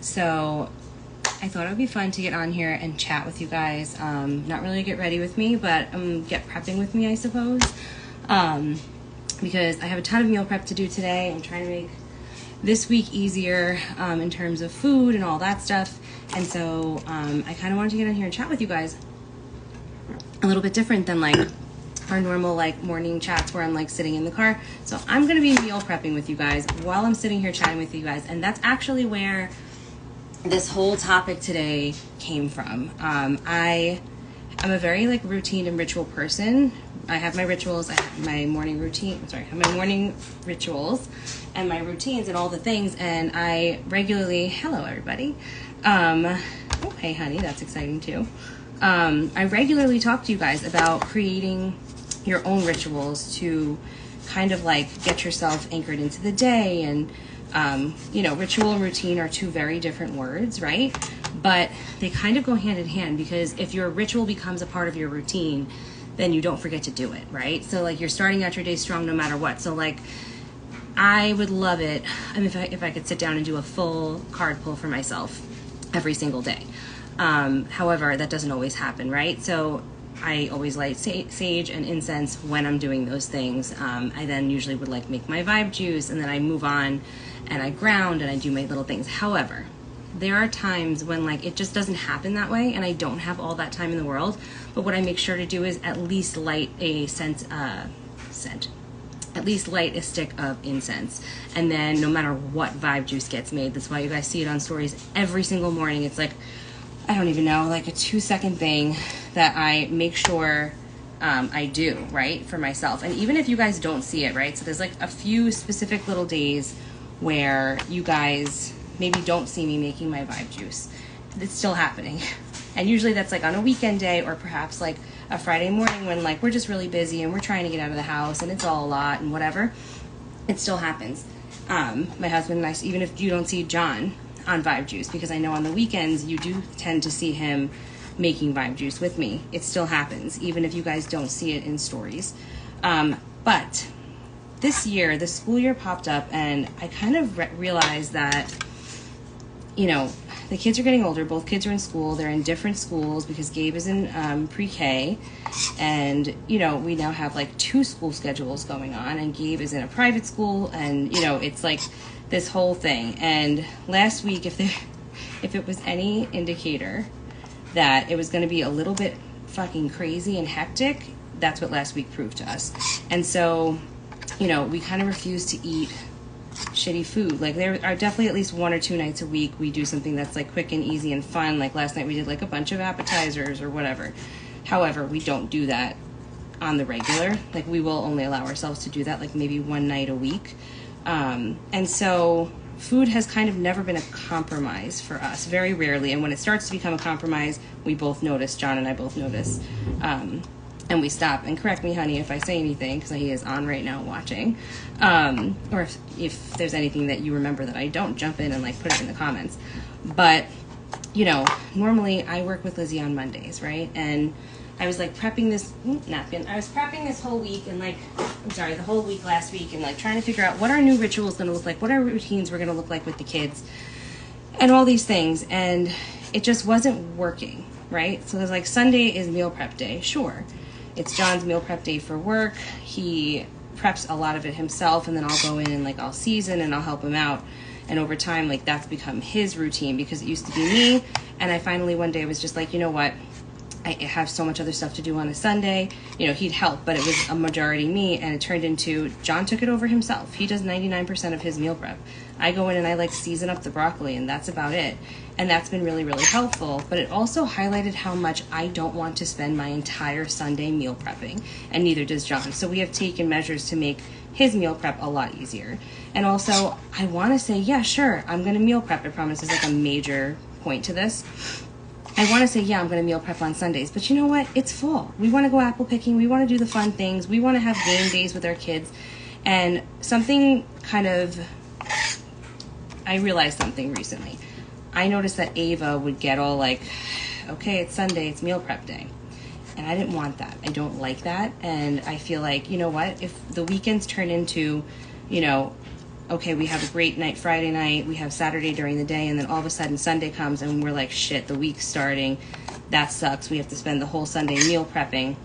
So I thought it would be fun to get on here and chat with you guys. Not really get ready with me, but get prepping with me, I suppose. Because I have a ton of meal prep to do today. I'm trying to make this week easier in terms of food and all that stuff. And so I kind of wanted to get on here and chat with you guys. A little bit different than like our normal like morning chats where I'm like sitting in the car. So I'm going to be meal prepping with you guys while I'm sitting here chatting with you guys. And that's actually where this whole topic today came from. I'm a very like routine and ritual person. I have my rituals, I have my morning routine, I have my morning rituals and my routines and all the things, and I regularly, hello everybody, oh hey honey, that's exciting too. I regularly talk to you guys about creating your own rituals to kind of like get yourself anchored into the day. And you know, ritual and routine are two very different words, right? But they kind of go hand in hand, because if your ritual becomes a part of your routine, then you don't forget to do it, right? So like you're starting out your day strong no matter what. So like I would love it, I mean, if I could sit down and do a full card pull for myself every single day. However, that doesn't always happen, right? So I always light sage and incense when I'm doing those things. I then usually would like make my vibe juice, and then I move on and I ground and I do my little things. However, there are times when like it just doesn't happen that way, and I don't have all that time in the world. But what I make sure to do is at least light a at least light a stick of incense. And then no matter what vibe juice gets made, that's why you guys see it on stories every single morning. It's like, I don't even know, like a 2-second thing that I make sure I do, right, for myself. And even if you guys don't see it, right, so there's like a few specific little days where you guys maybe don't see me making my vibe juice. It's still happening. And usually that's like on a weekend day, or perhaps like a Friday morning when like we're just really busy and we're trying to get out of the house and it's all a lot and whatever. It still happens. My husband and I, even if you don't see John on vibe juice, because I know on the weekends you do tend to see him making vibe juice with me, it still happens, even if you guys don't see it in stories. But this year, the school year popped up, and I kind of realized that, you know, the kids are getting older. Both kids are in school. They're in different schools, because Gabe is in pre-K, and, you know, we now have like 2 school schedules going on, and Gabe is in a private school, and, you know, it's like this whole thing. And last week, if it was any indicator that it was going to be a little bit fucking crazy and hectic, that's what last week proved to us. And so, you know, we kind of refused to eat shitty food. Like there are definitely at least 1 or 2 nights a week we do something that's like quick and easy and fun. Like last night we did like a bunch of appetizers or whatever. However, we don't do that on the regular. Like we will only allow ourselves to do that like maybe 1 night a week. And so food has kind of never been a compromise for us, very rarely. And when it starts to become a compromise, we both notice, John and I both notice, and we stop. And correct me, honey, if I say anything, because he is on right now watching. Or if there's anything that you remember that I don't, jump in and like put it in the comments. But, you know, normally I work with Lizzie on Mondays, right? And I was like prepping this napkin. I was prepping this whole week and like, the whole week last week, and like trying to figure out what our new ritual is going to look like, what our routines were going to look like with the kids, and all these things. And it just wasn't working, right? So there's like Sunday is meal prep day. Sure. It's John's meal prep day for work. He preps a lot of it himself, and then I'll go in and like I'll season and I'll help him out. And over time, like that's become his routine, because it used to be me. And I finally one day was just like, you know what? I have so much other stuff to do on a Sunday. You know, he'd help, but it was a majority me, and it turned into John took it over himself. He does 99% of his meal prep. I go in and I like season up the broccoli, and that's about it. And that's been really, really helpful. But it also highlighted how much I don't want to spend my entire Sunday meal prepping, and neither does John. So we have taken measures to make his meal prep a lot easier. And also, I want to say, yeah, sure, I'm going to meal prep. I promise there's like a major point to this. I want to say, yeah, I'm going to meal prep on Sundays, but you know what? It's fall. We want to go apple picking. We want to do the fun things. We want to have game days with our kids. And something I realized something recently. I noticed that Ava would get all like, okay, it's Sunday, it's meal prep day. And I didn't want that. I don't like that. And I feel like, you know what? If the weekends turn into, you know, okay, we have a great night Friday night, we have Saturday during the day, and then all of a sudden Sunday comes and we're like, shit, the week's starting. That sucks. We have to spend the whole Sunday meal prepping.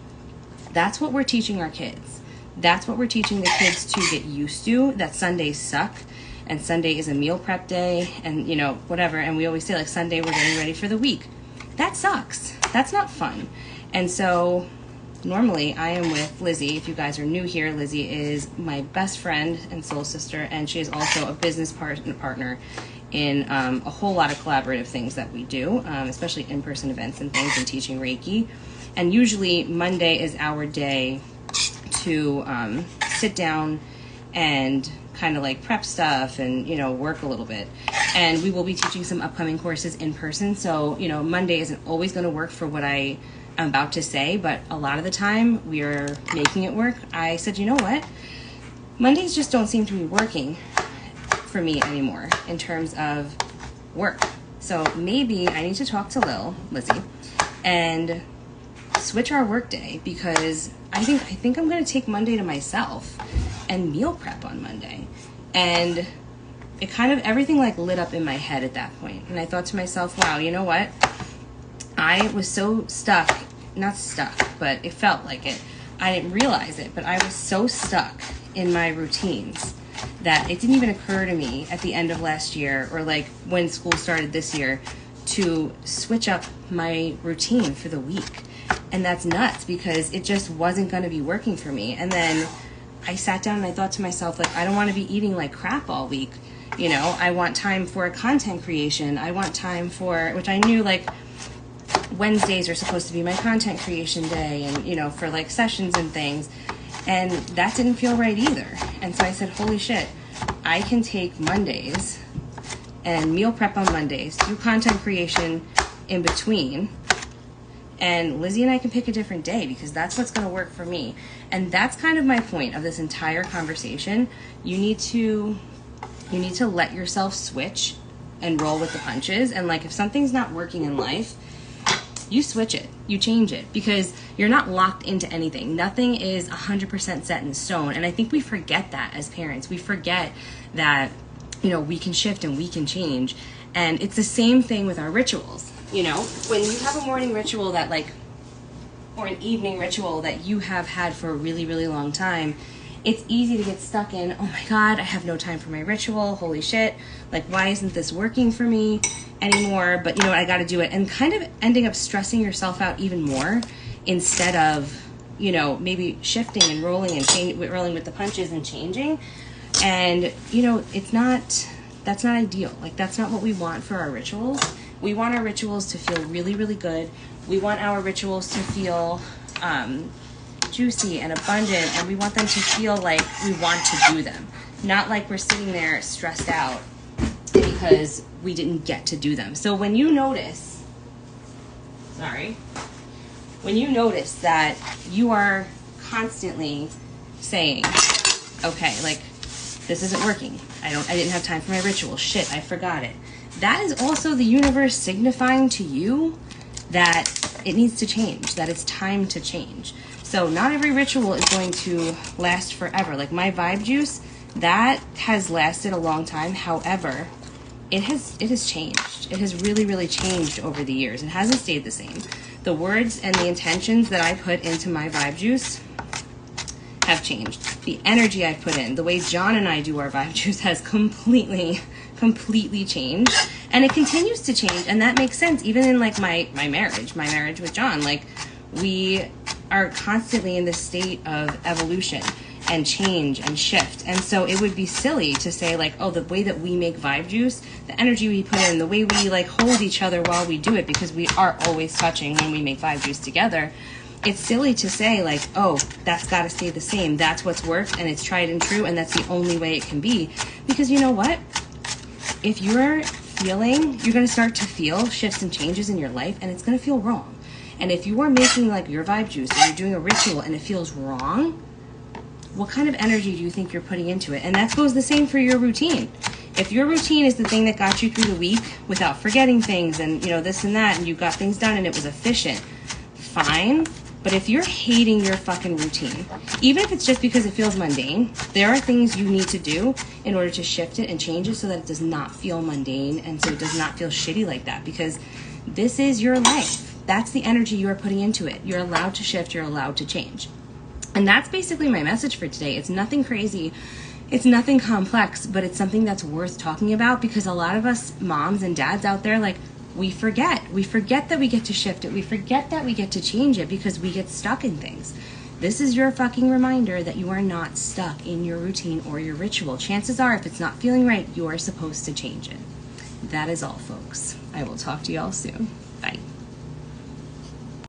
That's what we're teaching our kids. That's what we're teaching the kids to get used to, that Sundays suck and Sunday is a meal prep day and, you know, whatever. And we always say, like, Sunday we're getting ready for the week. That sucks. That's not fun. And so normally I am with Lizzie. If you guys are new here, Lizzie is my best friend and soul sister, and she is also a business partner in a whole lot of collaborative things that we do, especially in-person events and things, and teaching Reiki. And usually Monday is our day to sit down and kind of like prep stuff and, you know, work a little bit. And we will be teaching some upcoming courses in person. So, you know, Monday isn't always going to work for what I am about to say, but a lot of the time we are making it work. I said, you know what? Mondays just don't seem to be working for me anymore in terms of work. So maybe I need to talk to Lizzie, and switch our work day, because I think I'm going to take Monday to myself and meal prep on Monday. And it kind of, everything like lit up in my head at that point. And I thought to myself, wow, you know what? I was so not stuck, but it felt like it. I didn't realize it, but I was so stuck in my routines that it didn't even occur to me at the end of last year, or like when school started this year, to switch up my routine for the week. And that's nuts, because it just wasn't going to be working for me. And then I sat down and I thought to myself, like, I don't want to be eating like crap all week. You know, I want time for content creation. I want time for, which I knew like Wednesdays are supposed to be my content creation day, and, you know, for like sessions and things. And that didn't feel right either. And so I said, holy shit, I can take Mondays and meal prep on Mondays, do content creation in between, and Lizzie and I can pick a different day, because that's what's going to work for me. And that's kind of my point of this entire conversation. You need to let yourself switch and roll with the punches. And like, if something's not working in life, you switch it, you change it, because you're not locked into anything. Nothing is 100% set in stone. And I think we forget that as parents. We forget that, you know, we can shift and we can change. And it's the same thing with our rituals. You know, when you have a morning ritual that like, or an evening ritual that you have had for a really, really long time, it's easy to get stuck in, oh my God, I have no time for my ritual. Holy shit. Like, why isn't this working for me anymore? But you know what, I got to do it. And kind of ending up stressing yourself out even more, instead of, you know, maybe shifting and rolling and rolling with the punches and changing. And, you know, that's not ideal. Like, that's not what we want for our rituals. We want our rituals to feel really, really good. We want our rituals to feel juicy and abundant, and we want them to feel like we want to do them. Not like we're sitting there stressed out because we didn't get to do them. So when you notice that you are constantly saying, okay, like, this isn't working. I didn't have time for my ritual. Shit, I forgot it. That is also the universe signifying to you that it needs to change, that it's time to change. So not every ritual is going to last forever. Like my vibe juice, that has lasted a long time. However, it has changed. It has really, really changed over the years. It hasn't stayed the same. The words and the intentions that I put into my vibe juice have changed. The energy I've put in, the way John and I do our vibe juice has completely changed, and it continues to change. And that makes sense even in like my marriage with John. Like, we are constantly in this state of evolution and change and shift. And so it would be silly to say like, oh, the way that we make vibe juice, the energy we put in, the way we like hold each other while we do it, because we are always touching when we make vibe juice together. It's silly to say like, oh, that's got to stay the same. That's what's worked and it's tried and true, and that's the only way it can be. Because you know what? If you're going to start to feel shifts and changes in your life, and it's going to feel wrong. And if you are making like your vibe juice and you're doing a ritual and it feels wrong, what kind of energy do you think you're putting into it? And that goes the same for your routine. If your routine is the thing that got you through the week without forgetting things and, you know, this and that, and you got things done and it was efficient, fine. But if you're hating your fucking routine, even if it's just because it feels mundane, there are things you need to do in order to shift it and change it so that it does not feel mundane and so it does not feel shitty like that, because this is your life. That's the energy you are putting into it. You're allowed to shift. You're allowed to change. And that's basically my message for today. It's nothing crazy. It's nothing complex, but it's something that's worth talking about, because a lot of us moms and dads out there, like, we forget that we get to shift it. We forget that we get to change it because we get stuck in things. This is your fucking reminder that you are not stuck in your routine or your ritual. Chances are, if it's not feeling right, you are supposed to change it. That is all, folks. I will talk to y'all soon.